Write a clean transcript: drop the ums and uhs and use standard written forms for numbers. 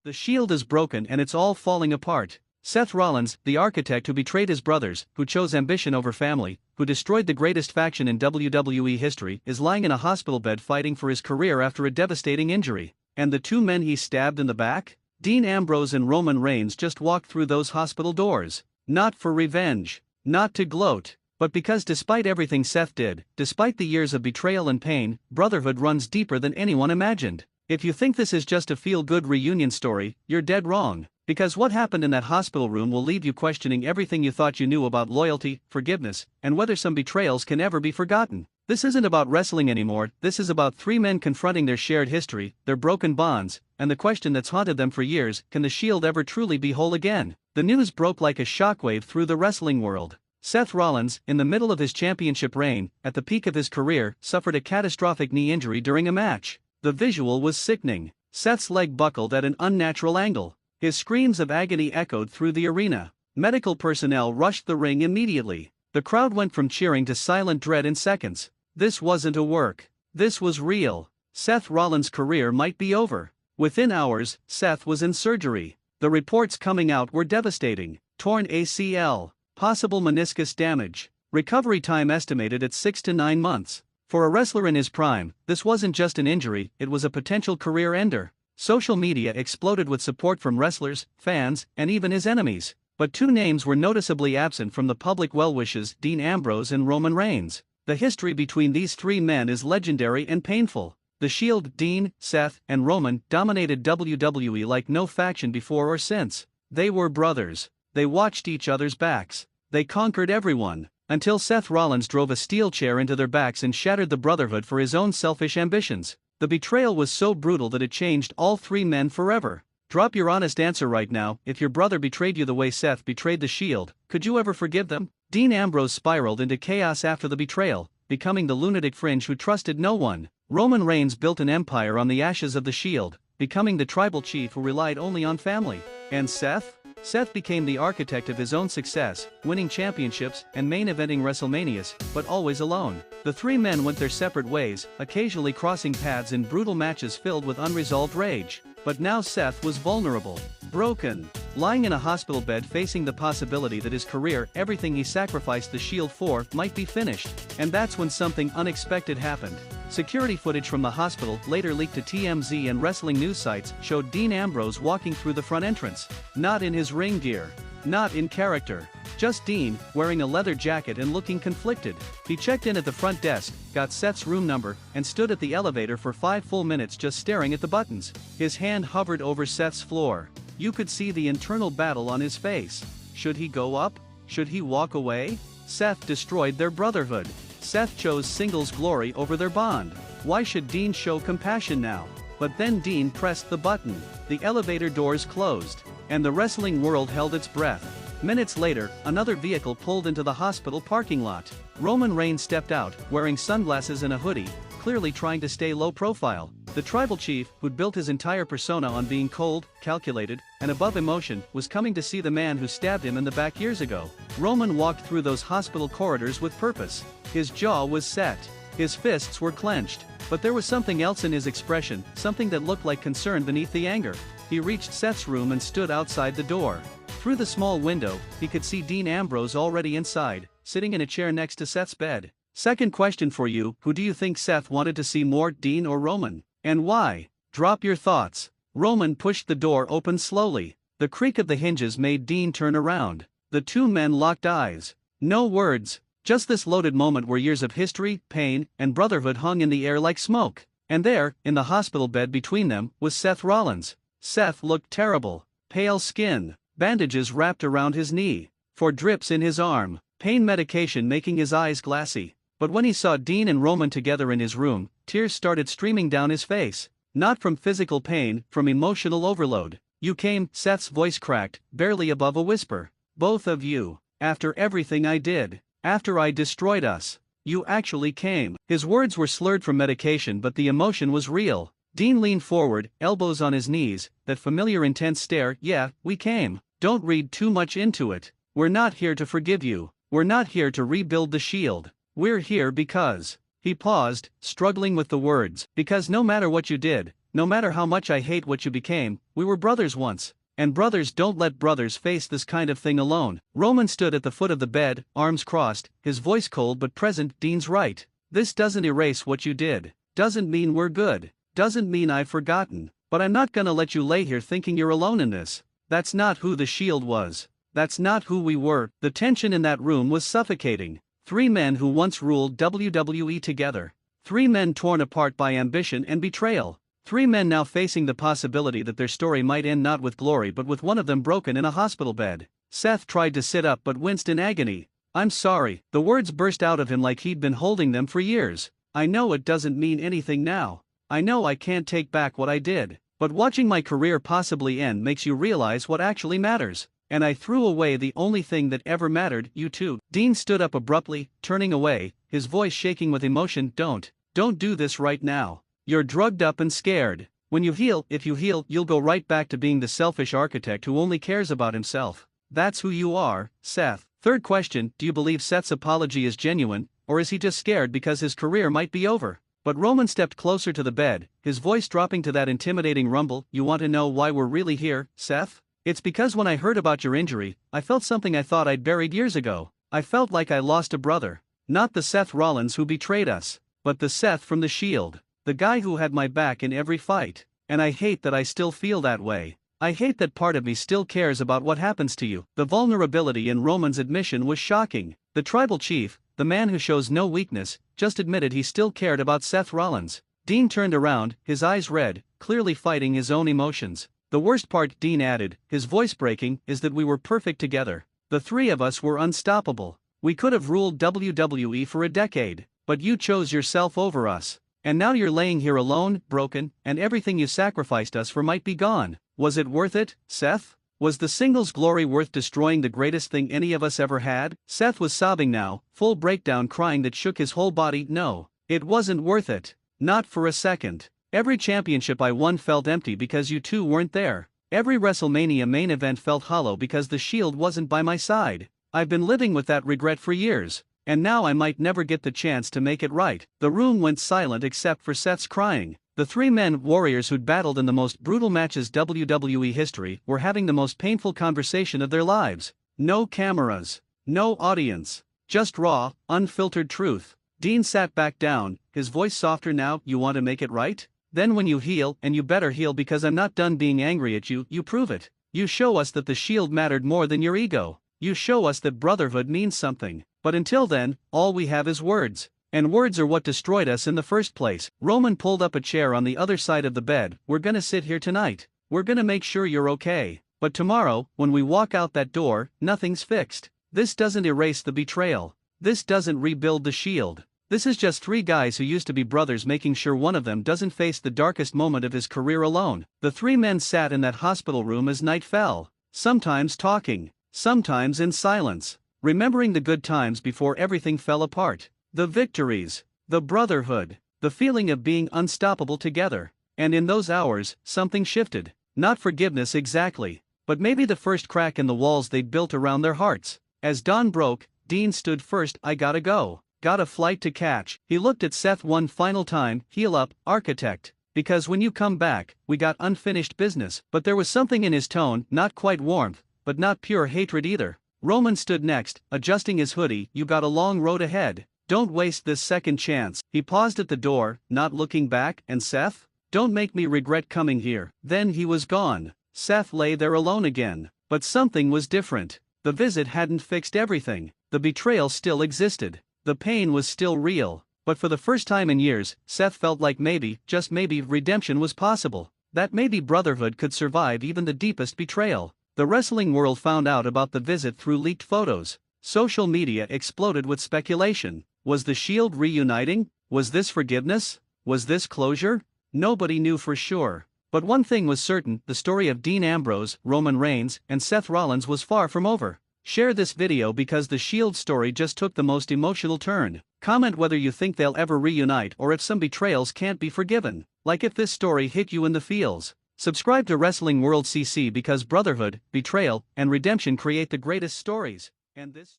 The Shield is broken and it's all falling apart. Seth Rollins, the architect who betrayed his brothers, who chose ambition over family, who destroyed the greatest faction in WWE history, is lying in a hospital bed fighting for his career after a devastating injury. And the two men he stabbed in the back? Dean Ambrose and Roman Reigns just walked through those hospital doors. Not for revenge, not to gloat, but because despite everything Seth did, despite the years of betrayal and pain, brotherhood runs deeper than anyone imagined. If you think this is just a feel-good reunion story, you're dead wrong. Because what happened in that hospital room will leave you questioning everything you thought you knew about loyalty, forgiveness, and whether some betrayals can ever be forgotten. This isn't about wrestling anymore, this is about three men confronting their shared history, their broken bonds, and the question that's haunted them for years: can the Shield ever truly be whole again? The news broke like a shockwave through the wrestling world. Seth Rollins, in the middle of his championship reign, at the peak of his career, suffered a catastrophic knee injury during a match. The visual was sickening. Seth's leg buckled at an unnatural angle. His screams of agony echoed through the arena. Medical personnel rushed the ring immediately. The crowd went from cheering to silent dread in seconds. This wasn't a work. This was real. Seth Rollins' career might be over. Within hours, Seth was in surgery. The reports coming out were devastating. Torn ACL, possible meniscus damage, recovery time estimated at 6 to 9 months. For a wrestler in his prime, this wasn't just an injury, it was a potential career ender. Social media exploded with support from wrestlers, fans, and even his enemies. But two names were noticeably absent from the public well-wishes: Dean Ambrose and Roman Reigns. The history between these three men is legendary and painful. The Shield, Dean, Seth, and Roman, dominated WWE like no faction before or since. They were brothers. They watched each other's backs. They conquered everyone. Until Seth Rollins drove a steel chair into their backs and shattered the brotherhood for his own selfish ambitions. The betrayal was so brutal that it changed all three men forever. Drop your honest answer right now: if your brother betrayed you the way Seth betrayed the Shield, could you ever forgive them? Dean Ambrose spiraled into chaos after the betrayal, becoming the lunatic fringe who trusted no one. Roman Reigns built an empire on the ashes of the Shield, becoming the tribal chief who relied only on family. And Seth? Seth became the architect of his own success, winning championships and main eventing WrestleManias, but always alone. The three men went their separate ways, occasionally crossing paths in brutal matches filled with unresolved rage. But now Seth was vulnerable, broken, lying in a hospital bed facing the possibility that his career, everything he sacrificed the Shield for, might be finished. And that's when something unexpected happened. Security footage from the hospital, later leaked to TMZ and wrestling news sites, showed Dean Ambrose walking through the front entrance. Not in his ring gear. Not in character. Just Dean, wearing a leather jacket and looking conflicted. He checked in at the front desk, got Seth's room number, and stood at the elevator for 5 full minutes just staring at the buttons. His hand hovered over Seth's floor. You could see the internal battle on his face. Should he go up? Should he walk away? Seth destroyed their brotherhood. Seth chose singles glory over their bond. Why should Dean show compassion now? But then Dean pressed the button. The elevator doors closed, and the wrestling world held its breath. Minutes later, another vehicle pulled into the hospital parking lot. Roman Reigns stepped out, wearing sunglasses and a hoodie, clearly trying to stay low profile. The tribal chief, who'd built his entire persona on being cold, calculated, and above emotion, was coming to see the man who stabbed him in the back years ago. Roman walked through those hospital corridors with purpose. His jaw was set. His fists were clenched. But there was something else in his expression, something that looked like concern beneath the anger. He reached Seth's room and stood outside the door. Through the small window, he could see Dean Ambrose already inside, sitting in a chair next to Seth's bed. Second question for you: who do you think Seth wanted to see more, Dean or Roman? And why? Drop your thoughts. Roman pushed the door open slowly. The creak of the hinges made Dean turn around. The two men locked eyes. No words, just this loaded moment where years of history, pain, and brotherhood hung in the air like smoke. And there, in the hospital bed between them, was Seth Rollins. Seth looked terrible. Pale skin, bandages wrapped around his knee, 4 drips in his arm, pain medication making his eyes glassy. But when he saw Dean and Roman together in his room, tears started streaming down his face. Not from physical pain, from emotional overload. You came, Seth's voice cracked, barely above a whisper. Both of you. After everything I did. After I destroyed us. You actually came. His words were slurred from medication, but the emotion was real. Dean leaned forward, elbows on his knees, that familiar intense stare. Yeah, we came. Don't read too much into it. We're not here to forgive you. We're not here to rebuild the Shield. We're here because. He paused, struggling with the words. Because no matter what you did, No matter how much I hate what you became, we were brothers once. And brothers don't let brothers face this kind of thing alone. Roman stood at the foot of the bed, arms crossed, his voice cold but present. Dean's right. This doesn't erase what you did. Doesn't mean we're good. Doesn't mean I've forgotten. But I'm not gonna let you lay here thinking you're alone in this. That's not who the Shield was. That's not who we were. The tension in that room was suffocating. 3 men who once ruled WWE together. 3 men torn apart by ambition and betrayal. 3 men now facing the possibility that their story might end not with glory but with one of them broken in a hospital bed. Seth tried to sit up but winced in agony. I'm sorry. The words burst out of him like he'd been holding them for years. I know it doesn't mean anything now. I know I can't take back what I did. But watching my career possibly end makes you realize what actually matters. And I threw away the only thing that ever mattered, you too. Dean stood up abruptly, turning away, his voice shaking with emotion. Don't do this right now. You're drugged up and scared. When you heal, if you heal, you'll go right back to being the selfish architect who only cares about himself. That's who you are, Seth. Third question, do you believe Seth's apology is genuine, or is he just scared because his career might be over? But Roman stepped closer to the bed, his voice dropping to that intimidating rumble. You want to know why we're really here, Seth? It's because when I heard about your injury, I felt something I thought I'd buried years ago. I felt like I lost a brother. Not the Seth Rollins who betrayed us, but the Seth from the Shield. The guy who had my back in every fight. And I hate that I still feel that way. I hate that part of me still cares about what happens to you. The vulnerability in Roman's admission was shocking. The tribal chief, the man who shows no weakness, just admitted he still cared about Seth Rollins. Dean turned around, his eyes red, clearly fighting his own emotions. The worst part, Dean added, his voice breaking, is that we were perfect together. The 3 of us were unstoppable. We could have ruled WWE for a decade, but you chose yourself over us. And now you're laying here alone, broken, and everything you sacrificed us for might be gone. Was it worth it, Seth? Was the singles glory worth destroying the greatest thing any of us ever had? Seth was sobbing now, full breakdown crying that shook his whole body. No, it wasn't worth it. Not for a second. Every championship I won felt empty because you 2 weren't there. Every WrestleMania main event felt hollow because the Shield wasn't by my side. I've been living with that regret for years. And now I might never get the chance to make it right. The room went silent except for Seth's crying. The 3 men, warriors who'd battled in the most brutal matches WWE history, were having the most painful conversation of their lives. No cameras. No audience. Just raw, unfiltered truth. Dean sat back down, his voice softer now. You want to make it right? Then when you heal, and you better heal because I'm not done being angry at you, you prove it. You show us that the Shield mattered more than your ego. You show us that brotherhood means something. But until then, all we have is words. And words are what destroyed us in the first place. Roman pulled up a chair on the other side of the bed. We're gonna sit here tonight. We're gonna make sure you're okay. But tomorrow, when we walk out that door, nothing's fixed. This doesn't erase the betrayal. This doesn't rebuild the Shield. This is just 3 guys who used to be brothers making sure one of them doesn't face the darkest moment of his career alone. The 3 men sat in that hospital room as night fell. Sometimes talking. Sometimes in silence. Remembering the good times before everything fell apart. The victories. The brotherhood. The feeling of being unstoppable together. And in those hours, something shifted. Not forgiveness exactly, but maybe the first crack in the walls they'd built around their hearts. As dawn broke, Dean stood first. I gotta go. Got a flight to catch. He looked at Seth one final time. Heal up, architect. Because when you come back, we got unfinished business. But there was something in his tone, not quite warmth, but not pure hatred either. Roman stood next, adjusting his hoodie. You got a long road ahead. Don't waste this second chance. He paused at the door, not looking back. And Seth? Don't make me regret coming here. Then he was gone. Seth lay there alone again. But something was different. The visit hadn't fixed everything. The betrayal still existed. The pain was still real. But for the first time in years, Seth felt like maybe, just maybe, redemption was possible. That maybe brotherhood could survive even the deepest betrayal. The wrestling world found out about the visit through leaked photos. Social media exploded with speculation. Was the Shield reuniting? Was this forgiveness? Was this closure? Nobody knew for sure. But one thing was certain, the story of Dean Ambrose, Roman Reigns, and Seth Rollins was far from over. Share this video because the Shield story just took the most emotional turn. Comment whether you think they'll ever reunite or if some betrayals can't be forgiven. Like if this story hit you in the feels. Subscribe to Wrestling World CC because brotherhood, betrayal, and redemption create the greatest stories. And this